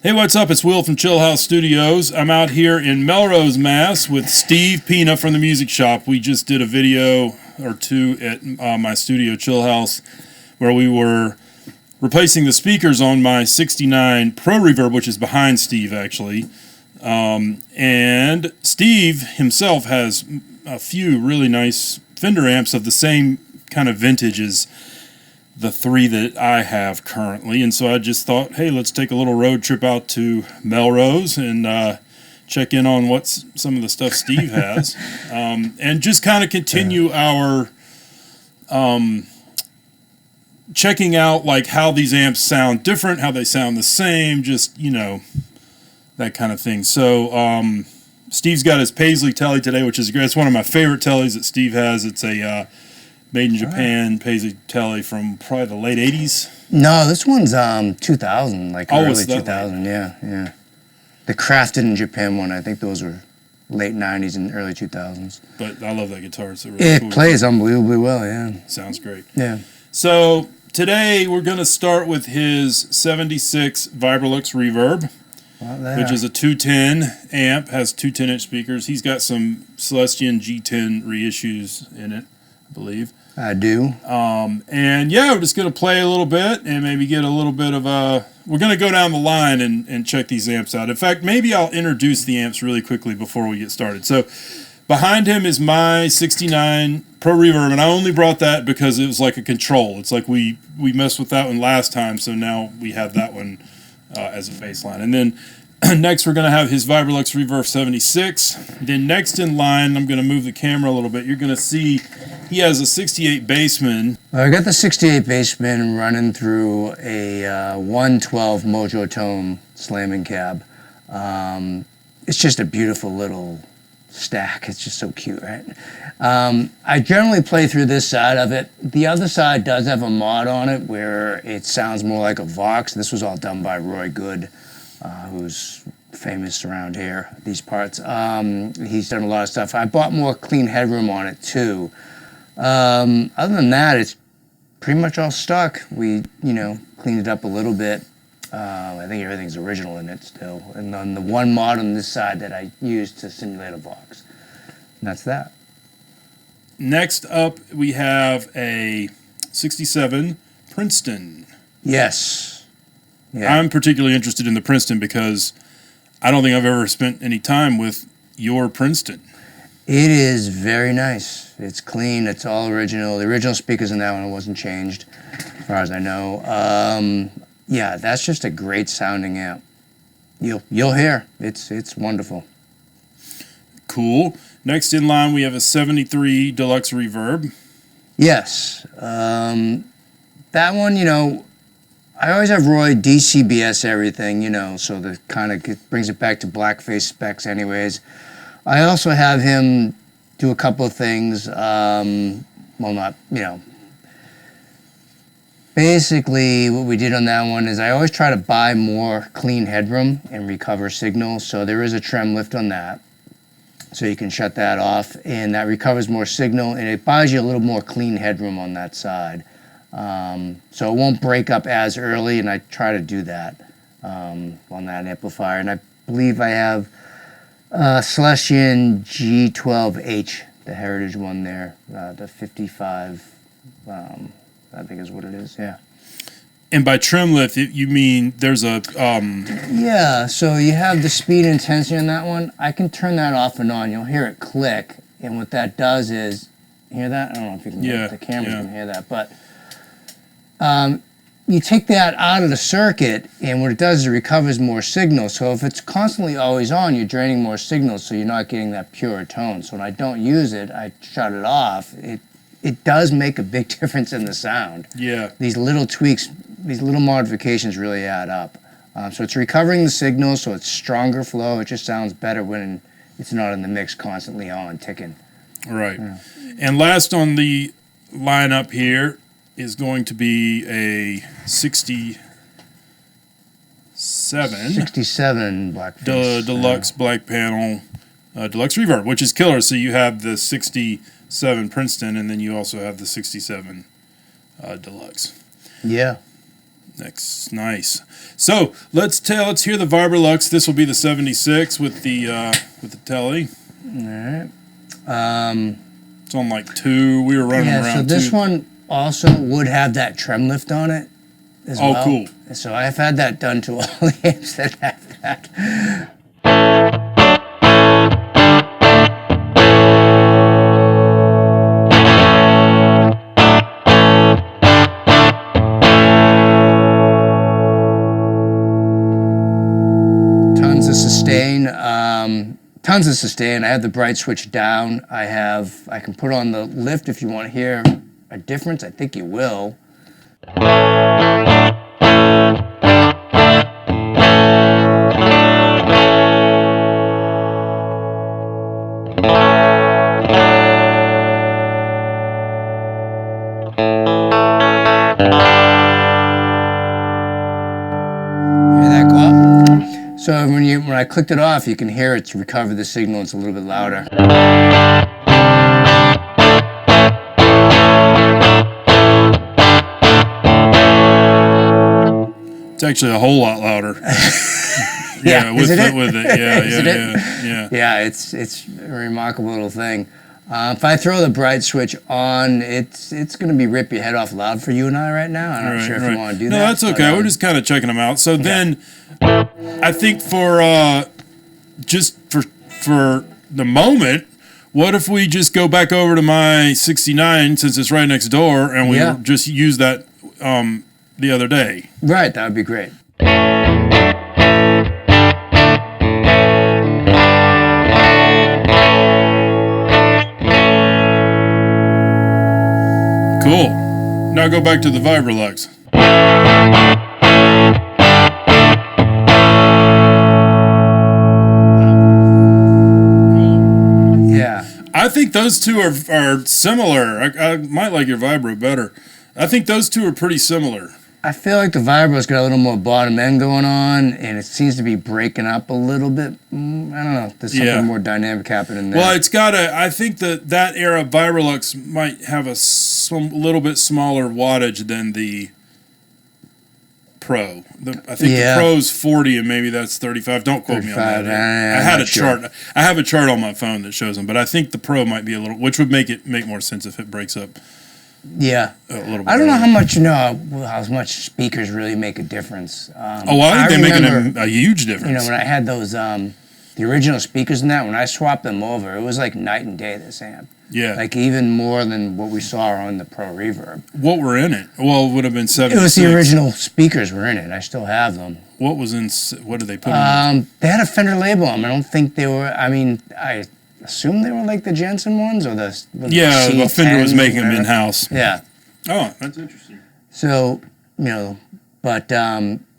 Hey, what's up? It's Will from Chill House Studios. I'm out here in Melrose, Mass. with Steve Pina from the Music Shop. We just did a video or two at my studio, Chill House, where we were replacing the speakers on my 69 Pro Reverb, which is behind Steve, actually. And Steve himself has a few really nice Fender amps of the same kind of vintage as the three that I have currently, and so I just thought, hey, let's take a little road trip out to Melrose and check in on what's some of the stuff Steve has, and just kind of continue our checking out like how these amps sound different, how they sound the same, just that kind of thing. So Steve's got his Paisley Tele today, which is great. It's one of my favorite Teles that Steve has. It's a made in Japan Paisley Tele from probably the late 80s. No, this one's 2000, like early 2000. Yeah. The crafted in Japan one, I think those were late 90s and early 2000s. But I love that guitar. It's really it cool plays guitar. unbelievably well, yeah. Sounds great. Yeah. So today we're going to start with his 76 Vibrolux Reverb, which is a 210 amp, has two 10-inch speakers. He's got some Celestion G10 reissues in it, I believe. I do. And yeah, we're just going to play a little bit and maybe get a little bit of we're going to go down the line and check these amps out. In fact, maybe I'll introduce the amps really quickly before we get started. So behind him is my 69 Pro Reverb, and I only brought that because it was like a control. It's like we messed with that one last time, so now we have that one as a baseline. And then next, we're going to have his Vibrolux Reverb 76. Then next in line, I'm going to move the camera a little bit. You're going to see he has a 68 Bassman. I got the 68 Bassman running through a 112 Mojo Tone slamming cab. It's just a beautiful little stack. It's just so cute, right? I generally play through this side of it. The other side does have a mod on it where it sounds more like a Vox. This was all done by Roy Good, who's famous around here, these parts. He's done a lot of stuff. I bought more clean headroom on it too. Other than that, it's pretty much all stock. We, cleaned it up a little bit. I think everything's original in it still. And then the one mod on this side that I used to simulate a Vox. And that's that. Next up, we have a 67 Princeton. Yes. Yeah. I'm particularly interested in the Princeton because I don't think I've ever spent any time with your Princeton. It is very nice. It's clean. It's all original. The original speakers in that one wasn't changed, as far as I know. Yeah, that's just a great sounding amp. You'll hear. It's wonderful. Cool. Next in line, we have a 73 Deluxe Reverb. Yes. That one, I always have Roy DCBS everything, so that kind of brings it back to blackface specs anyways. I also have him do a couple of things, basically what we did on that one is I always try to buy more clean headroom and recover signal, so there is a trem lift on that. So you can shut that off, and that recovers more signal, and it buys you a little more clean headroom on that side. So it won't break up as early, and I try to do that on that amplifier. And I believe I have Celestion G12H, the Heritage one there, the 55, I think is what it is, yeah. And by trim lift, you mean there's a... Yeah, so you have the speed and intensity on that one. I can turn that off and on. You'll hear it click, and what that does is... Hear that? I don't know if you can hear the cameras can hear that, but... you take that out of the circuit, and what it does is it recovers more signal. So if it's constantly always on, you're draining more signal, so you're not getting that pure tone. So when I don't use it, I shut it off. It does make a big difference in the sound. Yeah. These little tweaks, these little modifications really add up. So it's recovering the signal, so it's stronger flow. It just sounds better when it's not in the mix constantly on, ticking. Right. Yeah. And last on the lineup here is going to be a 67 Blackface. Deluxe Black Panel Deluxe Reverb, which is killer. So you have the 67 Princeton, and then you also have the 67 Deluxe. Yeah. Nice. So let's hear the Vibrolux. This will be the 76 with the Tele. All right. It's on like 2. We were running around. Yeah, so this one also would have that trem lift on it as well. Oh, cool. So I've had that done to all the amps that have that. Tons of sustain. I have the bright switch down. I can put on the lift if you want to hear a difference. I think you will. So when I clicked it off, you can hear it recover the signal. It's a little bit louder. It's actually a whole lot louder. Yeah, with it. Yeah. Yeah, it's a remarkable little thing. If I throw the bright switch on, it's going to be rip your head off loud for you and I right now. I'm not sure if you want to do that. No, that's okay. We're just kind of checking them out. So then, I think for the moment, what if we just go back over to my 69 since it's right next door, and we just use that the other day? Right, that would be great. Cool. Now go back to the Vibrolux. Yeah. I think those two are similar. I might like your Vibro better. I think those two are pretty similar. I feel like the Vibro's got a little more bottom end going on, and it seems to be breaking up a little bit. I don't know. There's something more dynamic happening there. Well, it's got I think that era Vibrolux might have a little bit smaller wattage than the Pro. I think the Pro's 40 and maybe that's 35. Don't quote me on that. I had a chart. I have a chart on my phone that shows them, but I think the Pro might be a little, which would make more sense if it breaks up. Yeah, a little bit. I don't know how much speakers really make a difference. I think they make a huge difference. You know, when I had those the original speakers in that, when I swapped them over, it was like night and day. This amp, like even more than what we saw on the Pro Reverb. What were in it? Well, it would have been 76. It was the original speakers were in it. I still have them. What was in? What did they put in? They had a Fender label on them. I don't think they were. I mean, I assume they were like the Jensen ones or the the Fender was making them in house. Yeah. Oh, that's interesting. So but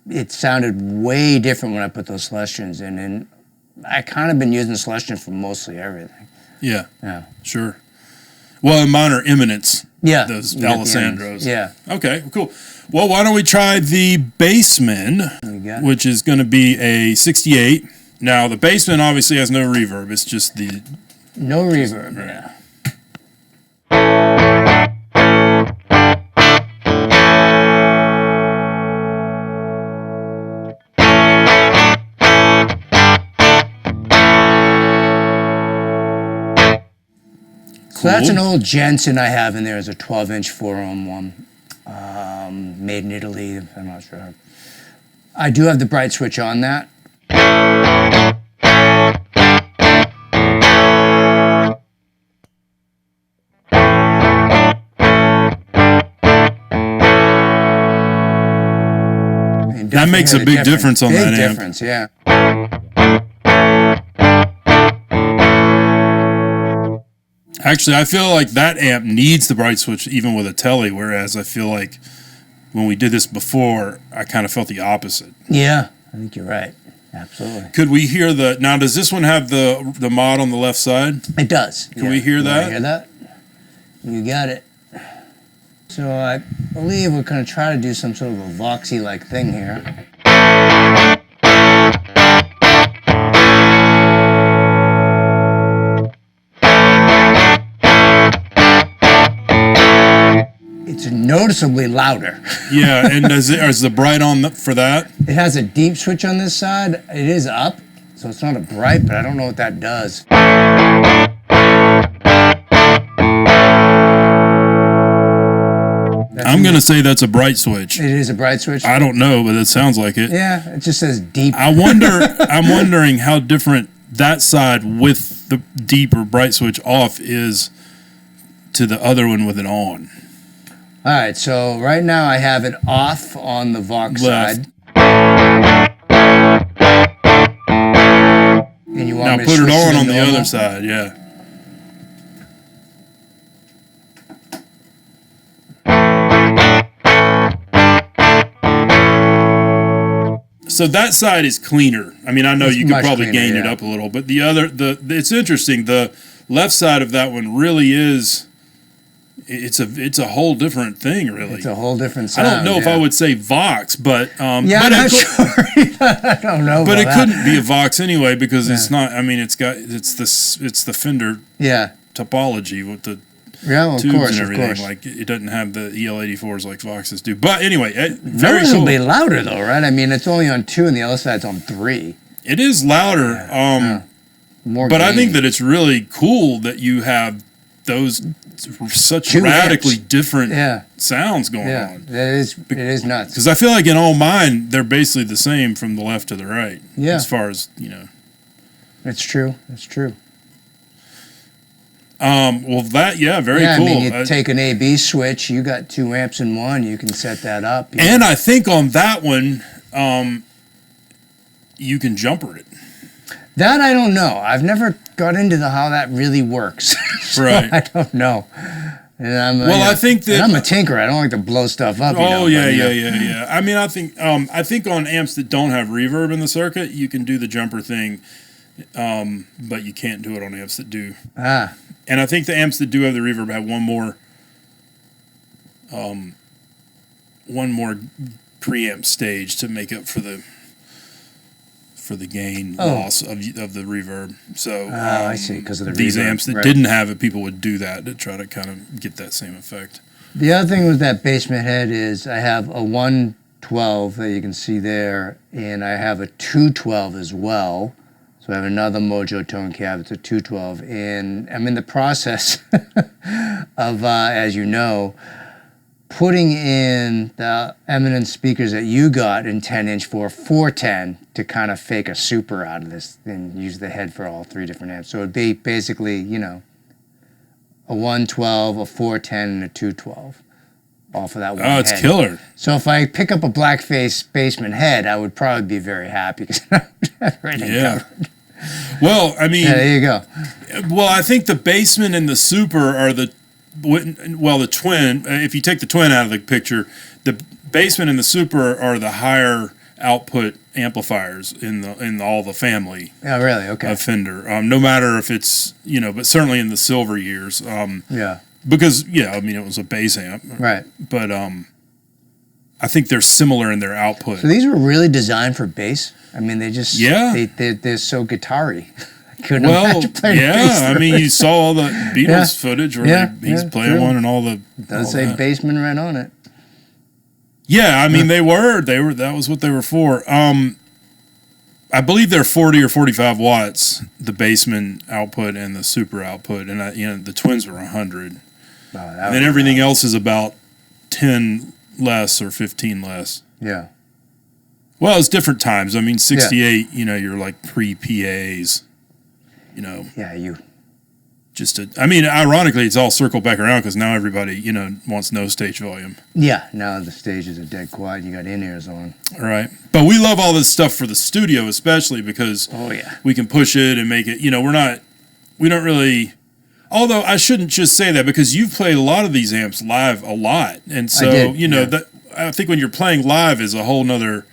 it sounded way different when I put those Celestions in, and I kind of been using Celestion for mostly everything. Yeah. Yeah. Sure. Well, and mine are Eminence. Yeah. Those Alessandros. Yeah. Okay. Cool. Well, why don't we try the Bassman, which is going to be a 68. Now, the Bassman obviously has no reverb. It's just the... No reverb, yeah. So that's an old Jensen I have in there. It's a 12-inch 4-ohm one. Made in Italy, I'm not sure. I do have the bright switch on that. That makes a big difference on that amp. Big difference, yeah. Actually, I feel like that amp needs the bright switch even with a Tele, whereas I feel like when we did this before, I kind of felt the opposite. Yeah, I think you're right. Absolutely. Could we hear the... Now, does this one have the mod on the left side? It does. Can we hear that? Can you hear that? You got it. So I believe we're going to try to do some sort of a Voxy-like thing here. It's no noticeably louder. Yeah, and is the bright on for that? It has a deep switch on this side. It is up, so it's not a bright, but I don't know what that does. I'm going to say that's a bright switch. It is a bright switch? I don't know, but it sounds like it. Yeah, it just says deep. I'm wondering how different that side with the deep or bright switch off is to the other one with it on. All right, so right now I have it off on the Vox Left. side. And you want Now me to put it switch to on the normal? other side, yeah. So that side is cleaner. I mean, I know It's you could much probably cleaner, gain it yeah. up a little, but the other, it's interesting. The left side of that one really is. It's a whole different thing, really. It's a whole different sound. I don't know if I would say Vox, but Yeah, but I'm not sure. I don't know. But about it that. couldn't be a Vox anyway because it's not. I mean, it's the Fender Yeah. topology with the Yeah, well, of tubes course, and of everything. course. Like it doesn't have the EL84s like Voxes do. But anyway, very cool. Noticeably louder though, right? I mean, it's only on 2 and the other side's on 3. It is louder. More But I gain. think that it's really cool that you have those such 2 radically amps. different Yeah. sounds going Yeah, on. it is nuts. Because I feel like in all mine, they're basically the same from the left to the right. Yeah. As far as, It's true. It's true. Well, that, very Yeah, cool. I mean, you take an A/B switch, you got 2 amps in one, you can set that up. And I think on that one, you can jumper it. That I don't know. I've never got into how that really works. So Right. I don't know. And I think that and I'm a tinker. I don't like to blow stuff up. Yeah. I mean, I think on amps that don't have reverb in the circuit, you can do the jumper thing, but you can't do it on amps that do. Ah, And I think the amps that do have the reverb have one more preamp stage to make up for the gain loss of the reverb. So I see, because of the these reverb. amps that Right. didn't have it, people would do that to try to kind of get that same effect. The other thing with that basement head is I have a 112 that you can see there, and I have a 212 as well. So I have another Mojo Tone cab. It's a 212, and I'm in the process of, as you know, putting in the Eminence speakers that you got in 10-inch for 410 to kind of fake a super out of this and use the head for all 3 different amps. So it'd be basically, a 112, a 410, and a 212. All for that one Oh, it's head. killer. So if I pick up a blackface basement head, I would probably be very happy because I would have everything covered. Well, I mean, Yeah, there you go. well, I think the basement and the super are the twin. If you take the twin out of the picture, the basement and the super are the higher output amplifiers in all the family Oh, really? Okay. of Fender. No matter if it's but certainly in the silver years. Yeah. Because I mean it was a bass amp. Right. But I think they're similar in their output. So these were really designed for bass. I mean, they just they're so guitar-y. I couldn't imagine playing bass. I mean, you saw all the Beatles footage where he's playing true. one and all the. It does say Bassman right on it. Yeah, I mean they were. That was what they were for. I believe they're 40 or 45 watts, the Bassman output and the super output, and the twins were 100. Oh, And then everything else is about 10 less or 15 less. Yeah. Well, it's different times. I mean, 68, you're like pre-PAs, Yeah, you. I mean, ironically, it's all circled back around because now everybody, wants no stage volume. Yeah, now the stages are dead quiet. You got in-ears on. All right. But we love all this stuff for the studio, especially because we can push it and make it, we don't really, although I shouldn't just say that because you've played a lot of these amps live a lot. And so, I did, I think when you're playing live is a whole nother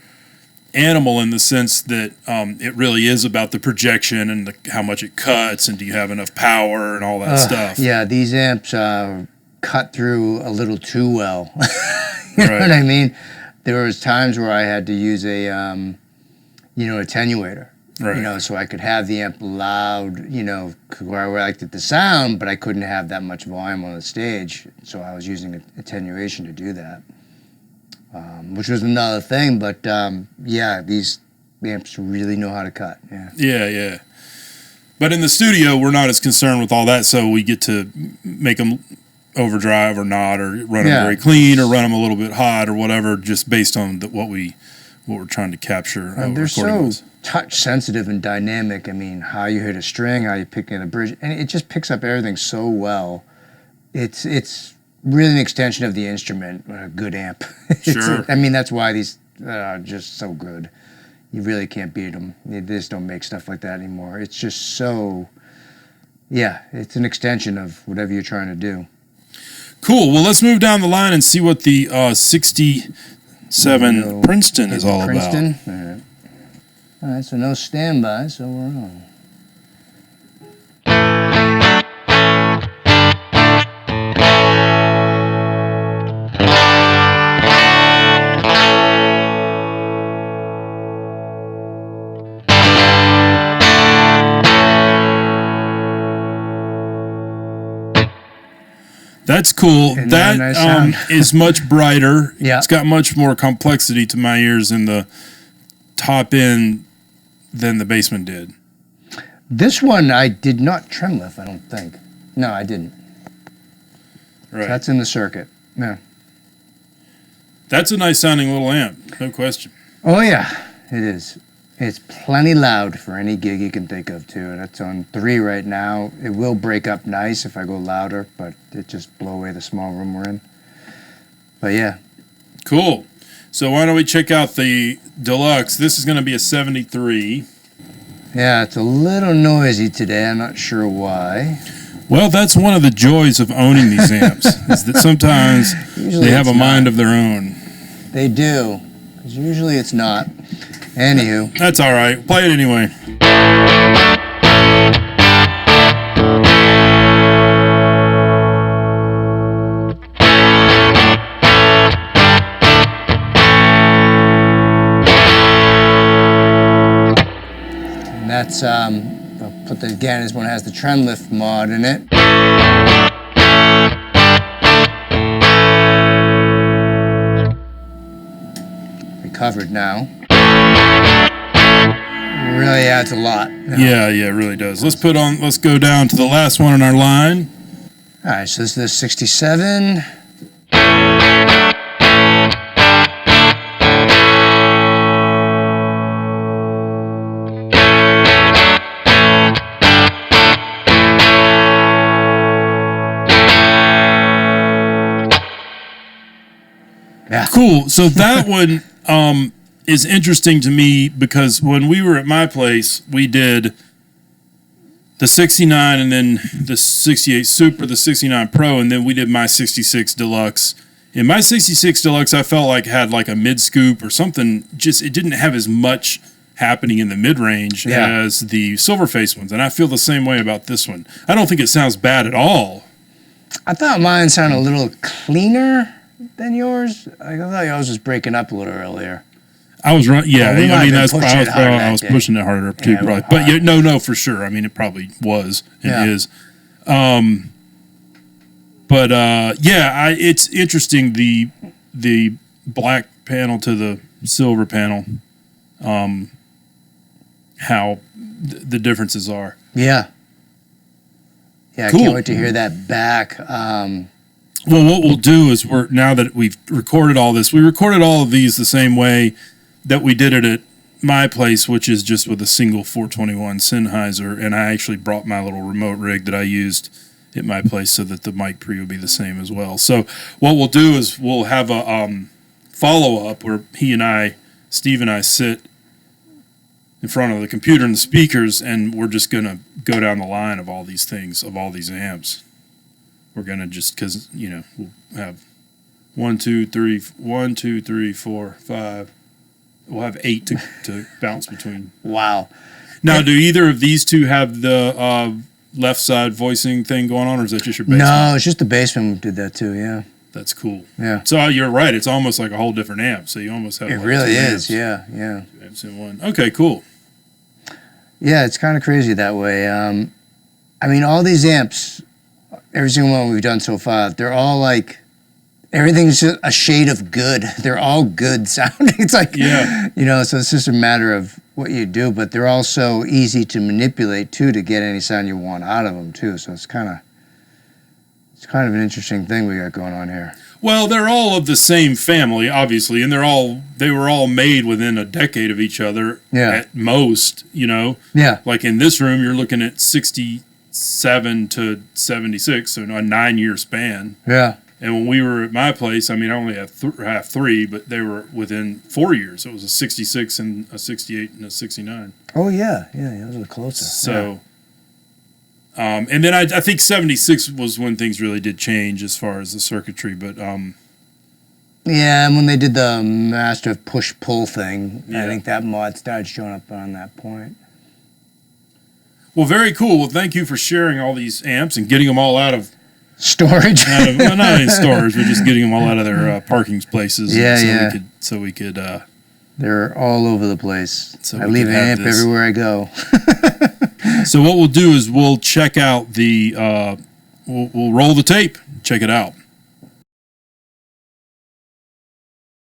animal in the sense that it really is about the projection and how much it cuts and do you have enough power and all that stuff. Yeah, these amps cut through a little too well. You know what I mean? There was times where I had to use a attenuator Right. You know, so I could have the amp loud, you know, where I liked it to sound, but I couldn't have that much volume on the stage. So I was using attenuation to do that, which was another thing. But yeah, these amps really know how to cut. Yeah. Yeah, yeah. But in the studio, we're not as concerned with all that, so we get to make them overdrive or not, or run them very clean, or run them a little bit hot, or whatever, just based on what we're trying to capture. They're so touch sensitive and dynamic. I mean, how you hit a string, how you pick in a bridge, and it just picks up everything so well. It's really an extension of the instrument. A good amp. Sure. I mean, that's why these are just so good. You really can't beat them. They just don't make stuff like that anymore. It's just so, yeah, it's an extension of whatever you're trying to do. Cool. Well, let's move down the line and see what the 67 Princeton is all about. All right, so no standby, so we're on. That's cool. That nice is much brighter. Yeah. It's got much more complexity to my ears in the top end than the Bassman did. This one I did not trim lift, I don't think. No, I didn't. Right. That's in the circuit. Yeah. That's a nice sounding little amp, no question. Oh yeah, it is. It's plenty loud for any gig you can think of too. That's on 3 right now. It will break up nice if I go louder, but it just blow away the small room we're in. But yeah. Cool. So why don't we check out the Deluxe? This is going to be a 73. Yeah, it's a little noisy today. I'm not sure why. Well, that's one of the joys of owning these amps, is that sometimes they have a mind of their own. They do, because usually it's not. Anywho. That's all right. Play it anyway. And that's, I'll put the, again, this one has the trem lift mod in it. Recovered now. Really adds a lot. Yeah, it really does. Let's go down to the last one in our line. All right, so this is the 67. Yeah. Cool. So that one is interesting to me because when we were at my place, we did the 69 and then the 68 Super, the 69 Pro, and then we did my 66 Deluxe. In my 66 Deluxe, I felt like had like a mid scoop or something. Just it didn't have as much happening in the mid range as the Silverface ones, and I feel the same way about this one. I don't think it sounds bad at all. I thought mine sounded a little cleaner than yours. I thought yours was breaking up a little earlier. I was right. Yeah, well, I mean I was pushing it harder too, probably. But yeah, no, for sure. I mean, it probably was and is. It's interesting the black panel to the silver panel, how the differences are. Yeah. Yeah, cool. I can't wait to hear that back. Well, what we'll do is now that we've recorded all this, we recorded all of these the same way that we did it at my place, which is just with a single 421 Sennheiser, and I actually brought my little remote rig that I used at my place so that the mic pre will be the same as well. So what we'll do is we'll have a follow-up where Steve and I sit in front of the computer and the speakers, and we're just going to go down the line of all these things, of all these amps. We're going to just, because, we'll have 1, 2, 3, 4, 5. We'll have 8 to bounce between. Wow. Now, do either of these two have the left side voicing thing going on, or is that just your Bassman? No, it's just the Bassman did that too, yeah. That's cool. Yeah. So you're right. It's almost like a whole different amp. So you almost have it really is, yeah. Two amps in one. Okay, cool. Yeah, it's kind of crazy that way. I mean, all these amps, every single one we've done so far, they're all like, everything's just a shade of good. They're all good sounding. It's like, you know, so it's just a matter of what you do, but they're also easy to manipulate too, to get any sound you want out of them too. So it's kind of an interesting thing we got going on here. Well, they're all of the same family, obviously, and they were all made within a decade of each other at most, you know. Yeah. Like in this room, you're looking at 67 to 76, so a 9-year span. Yeah. And when we were at my place, I mean, I only have 3, but they were within 4 years. It was a 66 and a 68 and a 69. Oh, yeah. Yeah, those are closer. So, and then I think 76 was when things really did change as far as the circuitry, but... yeah, and when they did the master push-pull thing, I think that mod started showing up on that point. Well, very cool. Well, thank you for sharing all these amps and getting them all out of... storage. Well, not in storage, but just getting them all out of their parking places. Yeah, so we could they're all over the place. So I leave an amp everywhere I go. So what we'll do is we'll check out the... we'll roll the tape. Check it out.